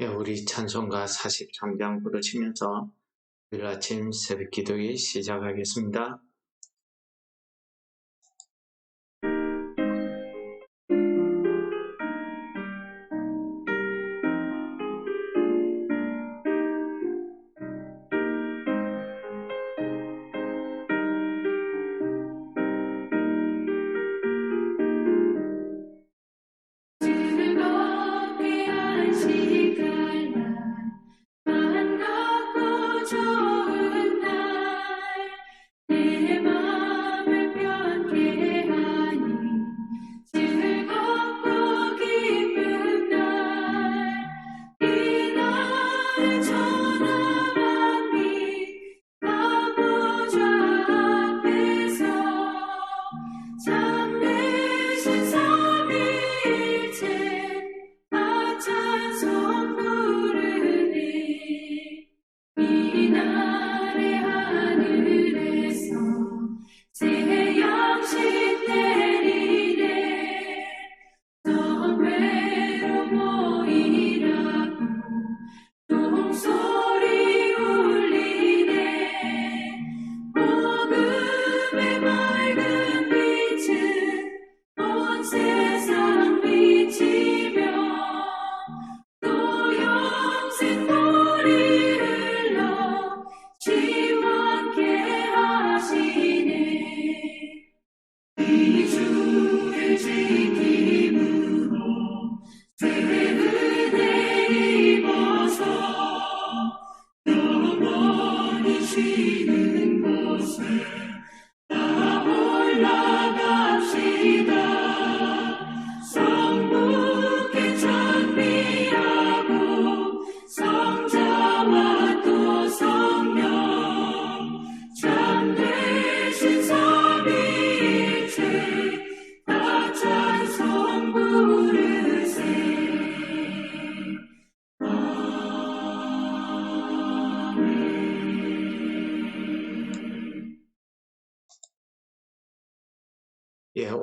우리 찬송가 43장 부르시면서 오늘 아침 새벽 기도회 시작하겠습니다.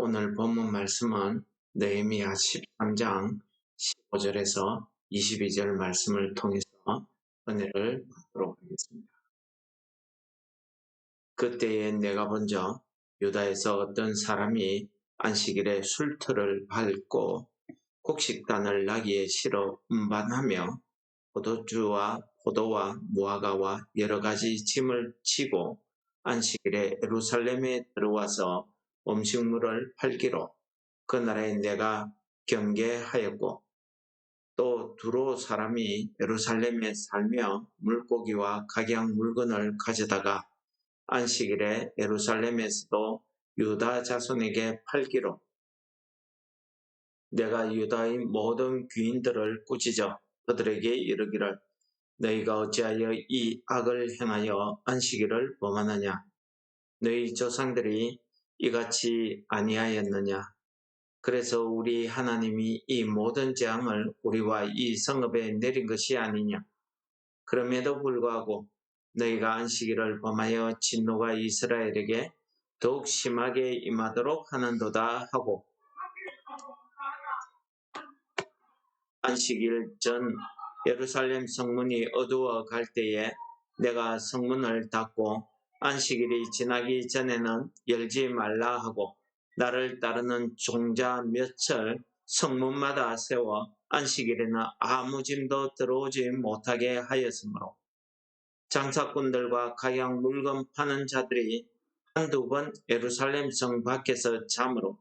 오늘 본문 말씀은 느헤미야 13장 15절에서 22절 말씀을 통해서 은혜를 받도록 하겠습니다. 그때에 내가 본적 유다에서 어떤 사람이 안식일에 술틀을 밟고 곡식단을 나귀에 실어 운반하며 포도주와 포도와 무화과와 여러 가지 짐을 지고 안식일에 예루살렘에 들어와서 음식물을 팔기로 그 나라에 내가 경계하였고, 또 두로 사람이 예루살렘에 살며 물고기와 각양 물건을 가져다가 안식일에 예루살렘에서도 유다 자손에게 팔기로 내가 유다의 모든 귀인들을 꾸짖어 그들에게 이르기를 너희가 어찌하여 이 악을 행하여 안식일을 범하느냐? 너희 조상들이 이같이 아니하였느냐? 그래서 우리 하나님이 이 모든 재앙을 우리와 이 성읍에 내린 것이 아니냐? 그럼에도 불구하고 너희가 안식일을 범하여 진노가 이스라엘에게 더욱 심하게 임하도록 하는도다 하고, 안식일 전 예루살렘 성문이 어두워 갈 때에 내가 성문을 닫고 안식일이 지나기 전에는 열지 말라 하고, 나를 따르는 종자 몇을 성문마다 세워 안식일에는 아무 짐도 들어오지 못하게 하였으므로 장사꾼들과 각양 물건 파는 자들이 한두 번 예루살렘 성 밖에서 자므로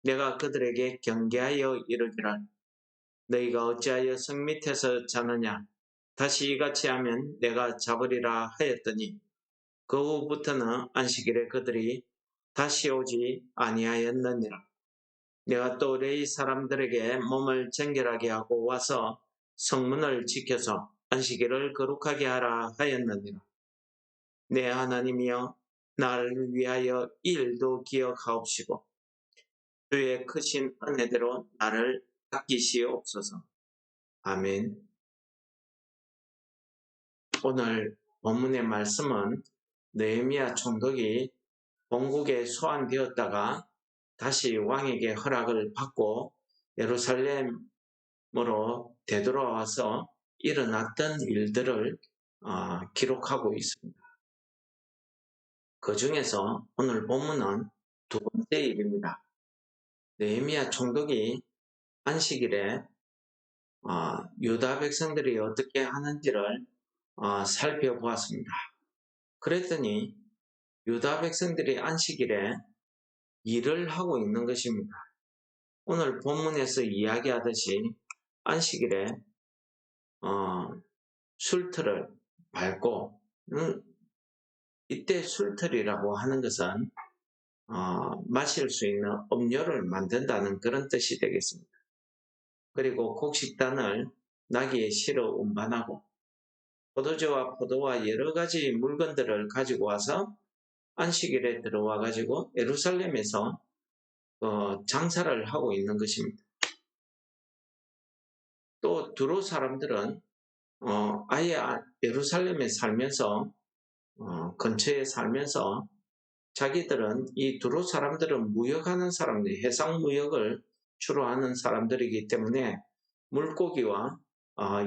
내가 그들에게 경계하여 이르기를 너희가 어찌하여 성 밑에서 자느냐? 다시 이같이 하면 내가 잡으리라 하였더니 그 후부터는 안식일에 그들이 다시 오지 아니하였느니라. 내가 또 레위 사람들에게 몸을 정결하게 하고 와서 성문을 지켜서 안식일을 거룩하게 하라 하였느니라. 내 하나님이여, 나를 위하여 이 일도 기억하옵시고 주의 크신 은혜대로 나를 아끼시옵소서. 아멘. 오늘 본문의 말씀은 느헤미야 총독이 본국에 소환되었다가 다시 왕에게 허락을 받고 예루살렘으로 되돌아와서 일어났던 일들을 기록하고 있습니다. 그 중에서 오늘 본문은 두 번째 일입니다. 느헤미야 총독이 안식일에 유다 백성들이 어떻게 하는지를 살펴보았습니다. 그랬더니 유다 백성들이 안식일에 일을 하고 있는 것입니다. 오늘 본문에서 이야기하듯이 안식일에 술틀을 밟고 이때 술틀이라고 하는 것은 마실 수 있는 음료를 만든다는 그런 뜻이 되겠습니다. 그리고 곡식단을 나귀에 실어 운반하고 포도주와 포도와 여러 가지 물건들을 가지고 와서 안식일에 들어와 가지고 예루살렘에서 장사를 하고 있는 것입니다. 또 두로 사람들은 아예 예루살렘에 살면서 근처에 살면서 자기들은 이 두로 사람들은 무역하는 사람들, 해상 무역을 주로 하는 사람들이기 때문에 물고기와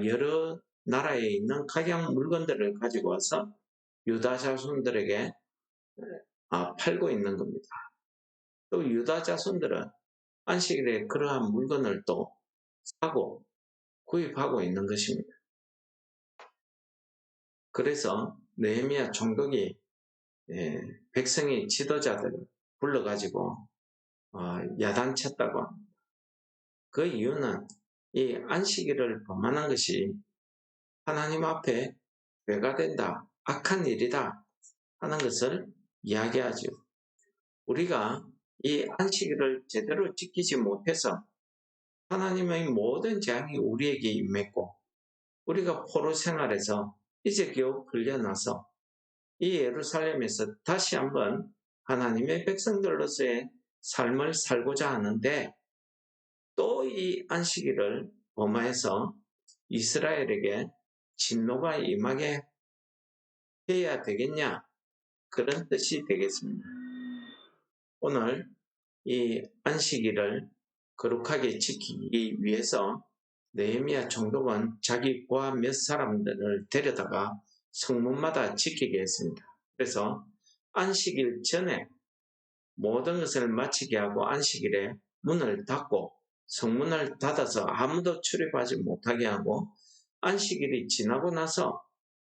여러 나라에 있는 각양 물건들을 가지고 와서 유다 자손들에게 팔고 있는 겁니다. 또 유다 자손들은 안식일에 그러한 물건을 또 사고 구입하고 있는 것입니다. 그래서 느헤미야 총독이 백성의 지도자들을 불러가지고 야단쳤다고 합니다. 그 이유는 이 안식일을 범하는 것이 하나님 앞에 죄가 된다, 악한 일이다 하는 것을 이야기하죠. 우리가 이 안식일을 제대로 지키지 못해서 하나님의 모든 재앙이 우리에게 임했고 우리가 포로 생활에서 이제 겨우 풀려나서 이 예루살렘에서 다시 한번 하나님의 백성들로서의 삶을 살고자 하는데 또 이 안식일을 범하여서 이스라엘에게 진노가 임하게 해야 되겠냐? 그런 뜻이 되겠습니다. 오늘 이 안식일을 거룩하게 지키기 위해서 느헤미야 총독은 자기 부하 몇 사람들을 데려다가 성문마다 지키게 했습니다. 그래서 안식일 전에 모든 것을 마치게 하고 안식일에 문을 닫고 성문을 닫아서 아무도 출입하지 못하게 하고 안식일이 지나고 나서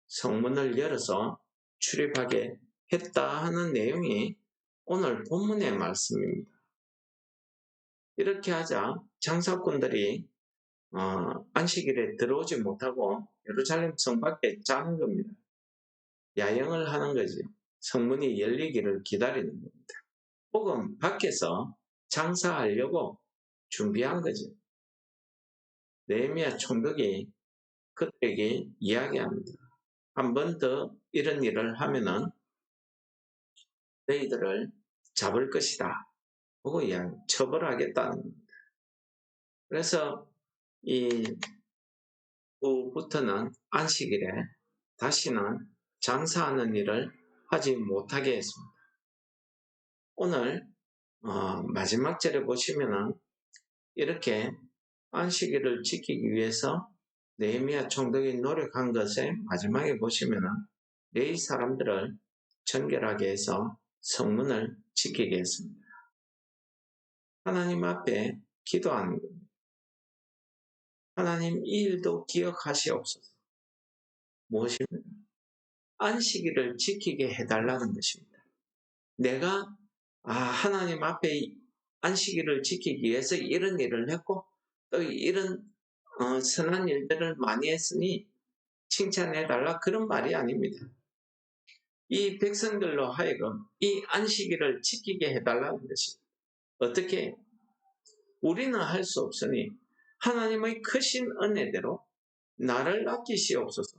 성문을 열어서 출입하게 했다 하는 내용이 오늘 본문의 말씀입니다. 이렇게 하자 장사꾼들이 안식일에 들어오지 못하고 예루살렘 성 밖에 짜는 겁니다. 야영을 하는 거지. 성문이 열리기를 기다리는 겁니다. 혹은 밖에서 장사하려고 준비한 거죠. 느헤미야 총독이 그들에게 이야기합니다. 한 번 더 이런 일을 하면은 너희들을 잡을 것이다. 보고 처벌하겠다는 겁니다. 그래서 이 후부터는 안식일에 다시는 장사하는 일을 하지 못하게 했습니다. 오늘 마지막 절에 보시면은 이렇게 안식일을 지키기 위해서 느헤미야 총독이 노력한 것에 마지막에 보시면은 네 사람들을 정결하게 해서 성문을 지키게 했습니다. 하나님 앞에 기도하는 겁니다. 하나님 이 일도 기억하시옵소서. 무엇입니까? 안식일을 지키게 해달라는 것입니다. 내가 하나님 앞에 안식일을 지키기 위해서 이런 일을 했고 또 이런 선한 일들을 많이 했으니 칭찬해달라 그런 말이 아닙니다. 이 백성들로 하여금 이 안식일을 지키게 해달라는 것입니다. 어떻게? 우리는 할 수 없으니 하나님의 크신 은혜대로 나를 아끼시옵소서.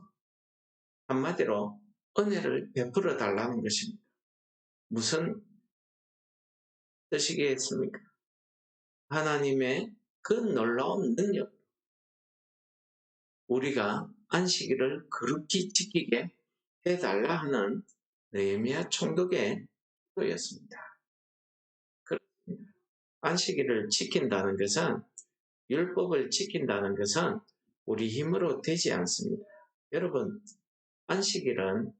한마디로 은혜를 베풀어 달라는 것입니다. 무슨 뜻이겠습니까? 하나님의 그 놀라운 능력, 우리가 안식일을 거룩히 지키게 해달라 하는 느헤미야 총독의 기도였습니다. 안식일을 지킨다는 것은, 율법을 지킨다는 것은 우리 힘으로 되지 않습니다. 여러분, 안식일은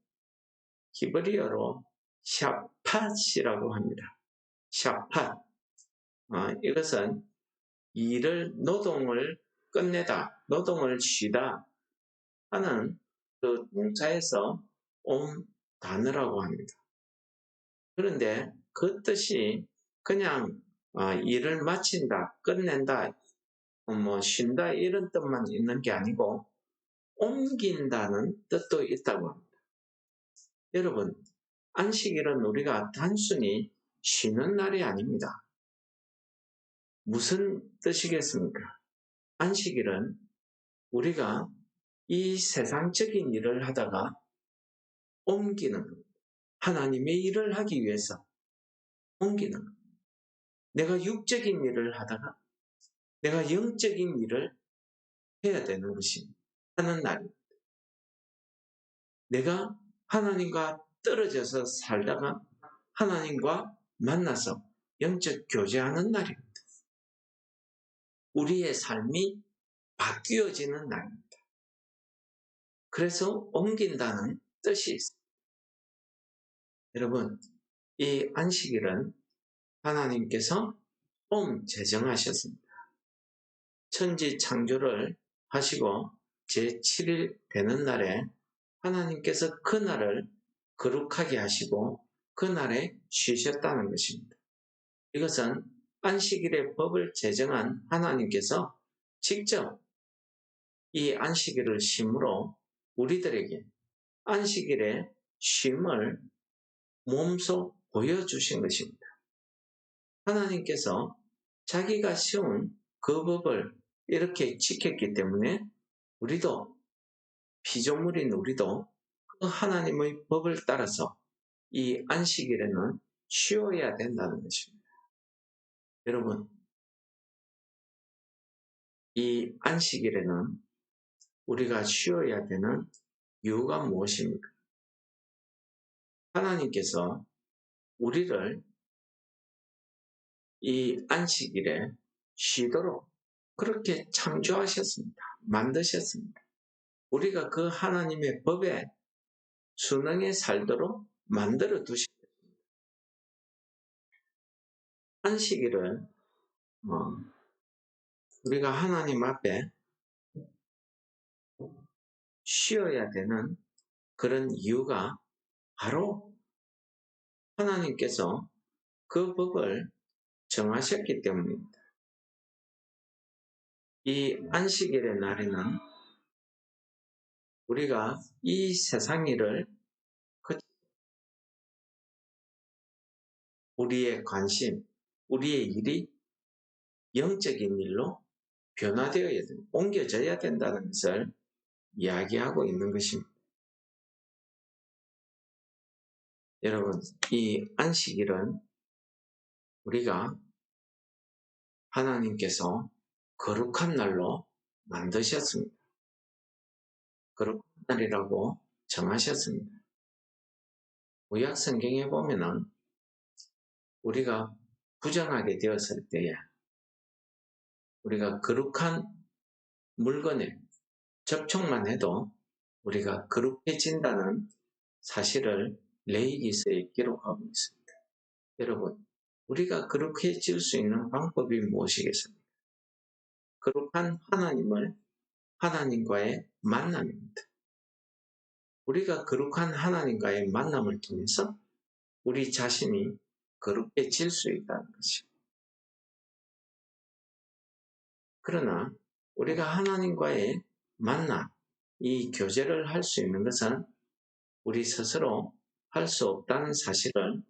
히브리어로 샤팟이라고 합니다. 샤팟. 이것은 노동을 끝내다, 노동을 쉬다 하는 그 동사에서 온 단어라고 합니다. 그런데 그 뜻이 그냥 일을 마친다, 끝낸다, 쉰다 이런 뜻만 있는 게 아니고 옮긴다는 뜻도 있다고 합니다. 여러분, 안식일은 우리가 단순히 쉬는 날이 아닙니다. 무슨 뜻이겠습니까? 안식일은 우리가 이 세상적인 일을 하다가 옮기는 겁니다. 하나님의 일을 하기 위해서 옮기는 겁니다. 내가 육적인 일을 하다가 내가 영적인 일을 해야 되는 것입니다. 하는 날입니다. 내가 하나님과 떨어져서 살다가 하나님과 만나서 영적 교제하는 날입니다. 우리의 삶이 바뀌어지는 날입니다. 그래서 옮긴다는 뜻이 있습니다. 여러분, 이 안식일은 하나님께서 처음 제정하셨습니다. 천지 창조를 하시고 제7일 되는 날에 하나님께서 그 날을 거룩하게 하시고 그 날에 쉬셨다는 것입니다. 이것은 안식일의 법을 제정한 하나님께서 직접 이 안식일을 쉼으로 우리들에게 안식일의 쉼을 몸소 보여주신 것입니다. 하나님께서 자기가 세운 그 법을 이렇게 지켰기 때문에 우리도, 피조물인 우리도 그 하나님의 법을 따라서 이 안식일에는 쉬어야 된다는 것입니다. 여러분, 이 안식일에는 우리가 쉬어야 되는 이유가 무엇입니까? 하나님께서 우리를 이 안식일에 쉬도록 그렇게 창조하셨습니다. 만드셨습니다. 우리가 그 하나님의 법에 순응해 살도록 만들어 두셨습니다. 안식일을 우리가 하나님 앞에 쉬어야 되는 그런 이유가 바로 하나님께서 그 법을 정하셨기 때문입니다. 이 안식일의 날에는 우리가 이 세상 일을 우리의 관심, 우리의 일이 영적인 일로 변화되어야 된다, 옮겨져야 된다는 것을 이야기하고 있는 것입니다. 여러분, 이 안식일은 우리가 하나님께서 거룩한 날로 만드셨습니다. 거룩한 날이라고 정하셨습니다. 구약 성경에 보면은 우리가 부정하게 되었을 때에 우리가 거룩한 물건에 접촉만 해도 우리가 거룩해진다는 사실을 레위기서에 기록하고 있습니다. 여러분, 우리가 거룩해질 수 있는 방법이 무엇이겠습니까? 거룩한 하나님과의 만남입니다. 우리가 거룩한 하나님과의 만남을 통해서 우리 자신이 거룩해질 수 있다는 것입니다. 그러나 우리가 하나님과의 만남, 이 교제를 할 수 있는 것은 우리 스스로 할 수 없다는 사실을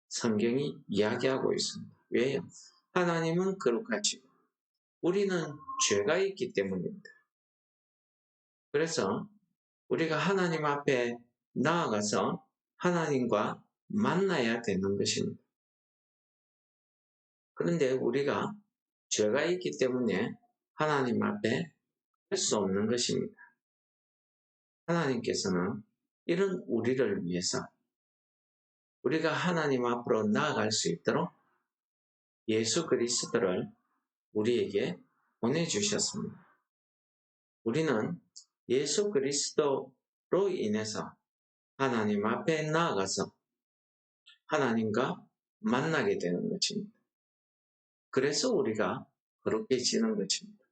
성경이 이야기하고 있습니다. 왜요? 하나님은 거룩하시고 우리는 죄가 있기 때문입니다. 그래서 우리가 하나님 앞에 나아가서 하나님과 만나야 되는 것입니다. 그런데 우리가 죄가 있기 때문에 하나님 앞에 할 수 없는 것입니다. 하나님께서는 이런 우리를 위해서 우리가 하나님 앞으로 나아갈 수 있도록 예수 그리스도를 우리에게 보내주셨습니다. 우리는 예수 그리스도로 인해서 하나님 앞에 나아가서 하나님과 만나게 되는 것입니다. 그래서 우리가 거룩해지는 것입니다.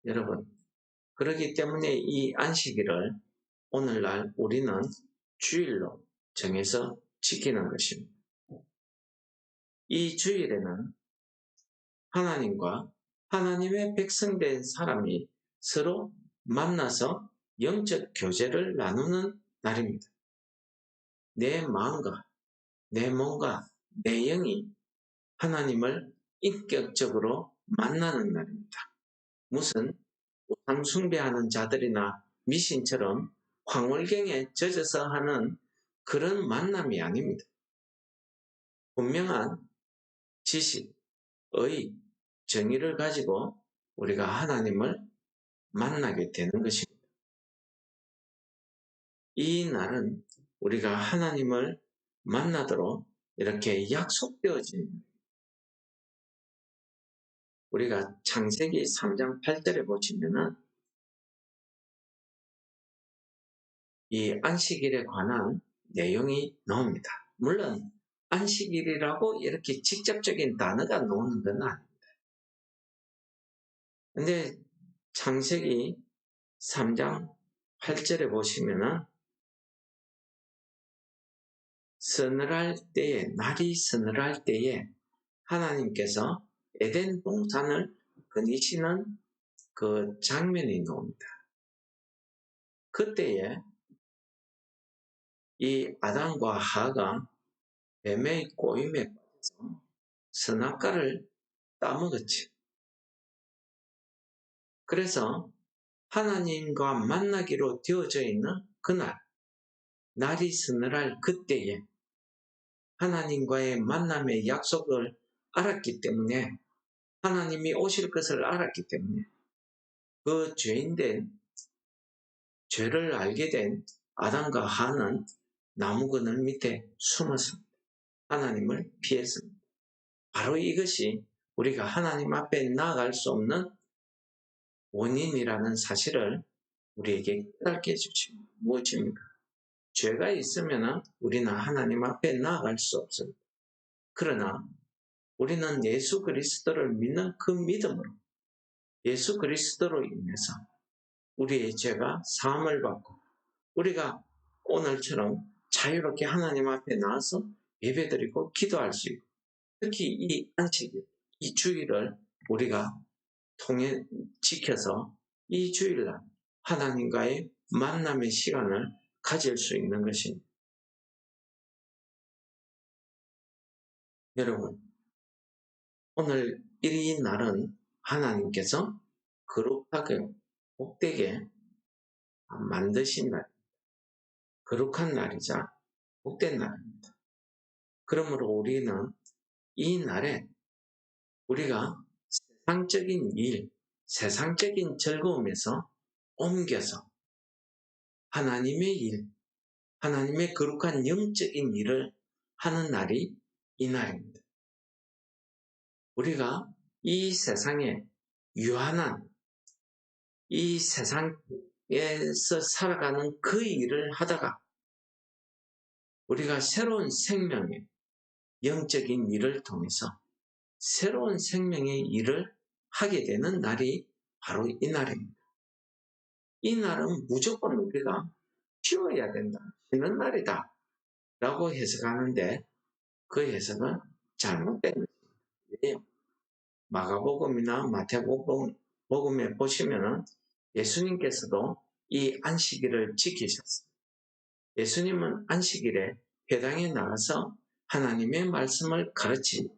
여러분, 그렇기 때문에 이 안식일을 오늘날 우리는 주일로 정해서 지키는 것입니다. 이 주일에는 하나님과 하나님의 백성된 사람이 서로 만나서 영적 교제를 나누는 날입니다. 내 마음과 내 몸과 내 영이 하나님을 인격적으로 만나는 날입니다. 무슨 우상 숭배하는 자들이나 미신처럼 황홀경에 젖어서 하는 그런 만남이 아닙니다. 분명한 지식, 의, 정의를 가지고 우리가 하나님을 만나게 되는 것입니다. 이 날은 우리가 하나님을 만나도록 이렇게 약속되어진, 우리가 창세기 3장 8절에 보시면은 이 안식일에 관한 내용이 나옵니다. 물론 안식일이라고 이렇게 직접적인 단어가 나오는 건 아닙니다. 근데 창세기 3장 8절에 보시면은 서늘할 때에, 날이 서늘할 때에 하나님께서 에덴 동산을 거니시는 그 장면이 나옵니다. 그때에 이 아담과 하가 뱀의 꼬임에 빠져서 선악과를 따먹었지. 그래서 하나님과 만나기로 되어져 있는 그날, 날이 서늘할 그때에 하나님과의 만남의 약속을 알았기 때문에, 하나님이 오실 것을 알았기 때문에 그 죄인된, 죄를 알게 된 아담과 하는 나무 그늘 밑에 숨어서 하나님을 피했습니다. 바로 이것이 우리가 하나님 앞에 나아갈 수 없는 원인이라는 사실을 우리에게 깨닫게 해주십니다. 무엇입니까? 죄가 있으면 우리는 하나님 앞에 나아갈 수 없습니다. 그러나 우리는 예수 그리스도를 믿는 그 믿음으로, 예수 그리스도로 인해서 우리의 죄가 사함을 받고 우리가 오늘처럼 자유롭게 하나님 앞에 나와서 예배드리고 기도할 수 있고, 특히 이 안식일, 이 주일을 우리가 통해 지켜서 이 주일날 하나님과의 만남의 시간을 가질 수 있는 것입니다. 여러분, 오늘 이 날은 하나님께서 거룩하게 복되게 만드신 날, 거룩한 날이자 복된 날입니다. 그러므로 우리는 이 날에 우리가 세상적인 일, 세상적인 즐거움에서 옮겨서 하나님의 일, 하나님의 거룩한 영적인 일을 하는 날이 이 날입니다. 우리가 이 세상에 유한한, 이 세상에서 살아가는 그 일을 하다가 우리가 새로운 생명의 영적인 일을 통해서 새로운 생명의 일을 하게 되는 날이 바로 이 날입니다. 이 날은 무조건 우리가 쉬어야 된다, 쉬는 날이다 라고 해석하는데 그 해석은 잘못된 것입니다. 왜요? 마가복음이나 마태복음에 보시면은 예수님께서도 이 안식일을 지키셨습니다. 예수님은 안식일에 회당에 나가서 하나님의 말씀을 가르치고,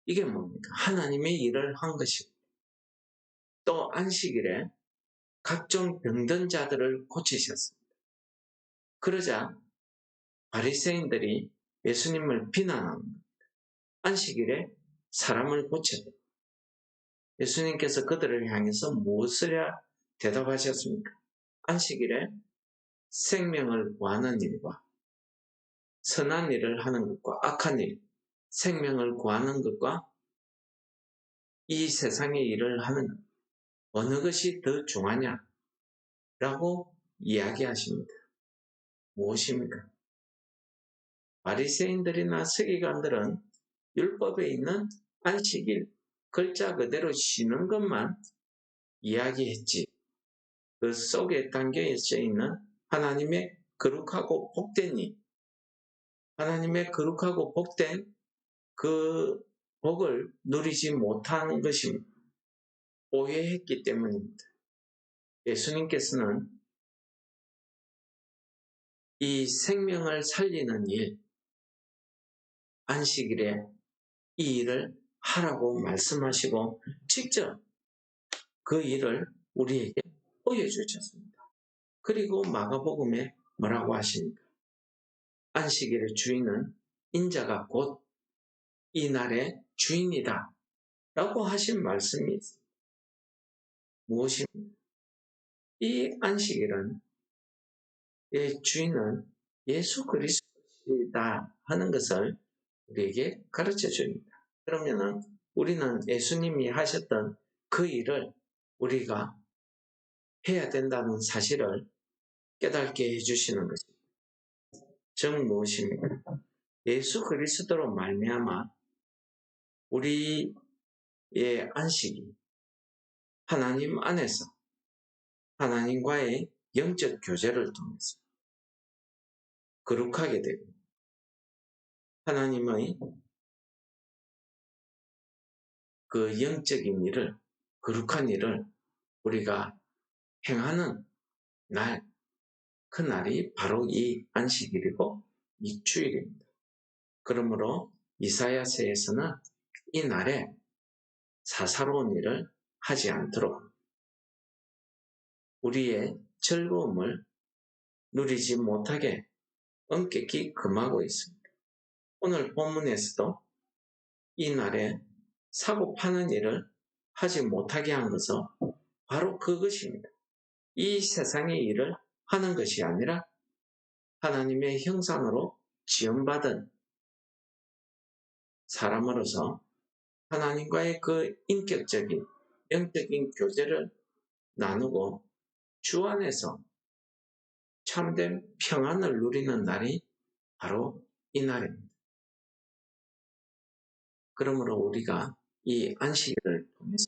이게 뭡니까? 하나님의 일을 한 것입니다. 또 안식일에 각종 병든 자들을 고치셨습니다. 그러자 바리새인들이 예수님을 비난합니다. 안식일에 사람을 고쳤다. 예수님께서 그들을 향해서 무엇을 대답하셨습니까? 안식일에 생명을 구하는 일과 선한 일을 하는 것과 악한 일, 생명을 구하는 것과 이 세상의 일을 하는 것, 어느 것이 더 중하냐? 라고 이야기하십니다. 무엇입니까? 바리새인들이나 서기관들은 율법에 있는 안식일, 글자 그대로 쉬는 것만 이야기했지. 그 속에 담겨져 있는 하나님의 거룩하고 복된 일, 하나님의 거룩하고 복된 그 복을 누리지 못한 것입니다. 오해했기 때문입니다. 예수님께서는 이 생명을 살리는 일, 안식일에 이 일을 하라고 말씀하시고 직접 그 일을 우리에게 보여주셨습니다. 그리고 마가복음에 뭐라고 하십니까? 안식일의 주인은 인자가 곧 이 날의 주인이다 라고 하신 말씀이 있습니다. 무엇입니까? 이 안식일은 이 주인은 예수 그리스도이다 하는 것을 우리에게 가르쳐 줍니다. 그러면은 우리는 예수님이 하셨던 그 일을 우리가 해야 된다는 사실을 깨닫게 해주시는 것입니다. 즉 무엇입니까? 예수 그리스도로 말미암아 우리의 안식이 하나님 안에서 하나님과의 영적 교제를 통해서 거룩하게 되고 하나님의 그 영적인 일을 거룩한 일을 우리가 행하는 날, 그 날이 바로 이 안식일이고 이 주일입니다. 그러므로 이사야서에서는 이 날에 사사로운 일을 하지 않도록 우리의 즐거움을 누리지 못하게 엄격히 금하고 있습니다. 오늘 본문에서도 이 날에 사고 파는 일을 하지 못하게 한 것은 바로 그것입니다. 이 세상의 일을 하는 것이 아니라 하나님의 형상으로 지음받은 사람으로서 하나님과의 그 인격적인 영적인 교제를 나누고 주 안에서 참된 평안을 누리는 날이 바로 이 날입니다. 그러므로 우리가 이 안식일을 통해서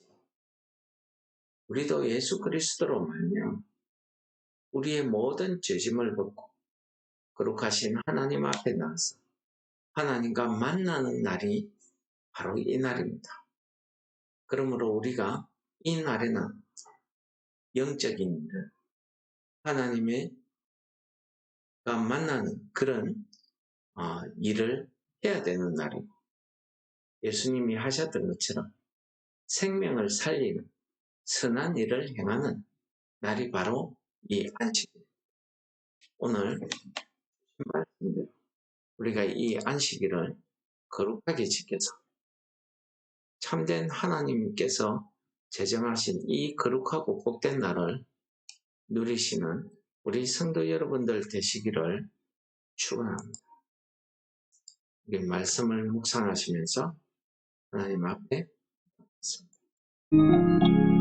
우리도 예수 그리스도로 말미암아 우리의 모든 죄짐을 벗고 거룩하신 하나님 앞에 나와서 하나님과 만나는 날이 바로 이 날입니다. 그러므로 우리가 이 날에는 영적인 일을 하나님과 만나는 그런 일을 해야 되는 날이고 예수님이 하셨던 것처럼 생명을 살리는 선한 일을 행하는 날이 바로 이 안식일. 오늘 말씀대로 우리가 이 안식일을 거룩하게 지켜서 참된 하나님께서 제정하신 이 거룩하고 복된 날을 누리시는 우리 성도 여러분들 되시기를 축원합니다. 우리 말씀을 묵상하시면서 하나님 앞에 있습니다.